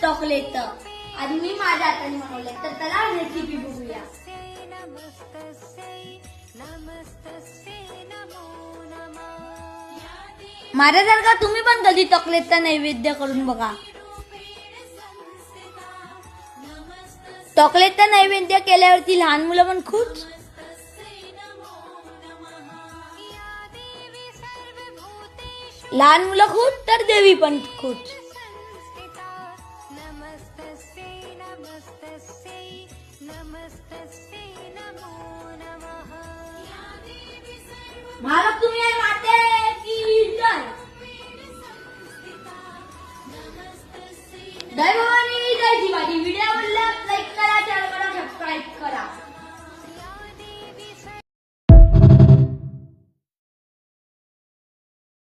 Chocolate आणि मी माझ्या हाताने बनवले, तर त्याला रेसिपी बघूया. माझ्यासारखा तुम्ही पण कधी चॉकलेटचा नैवेद्य करून बघा. चॉकलेटचा नैवेद्य केल्यावरती लहान मुलं पण खुश, लहान मुलं खुश तर देवी पण खुश. महालक्ष्मी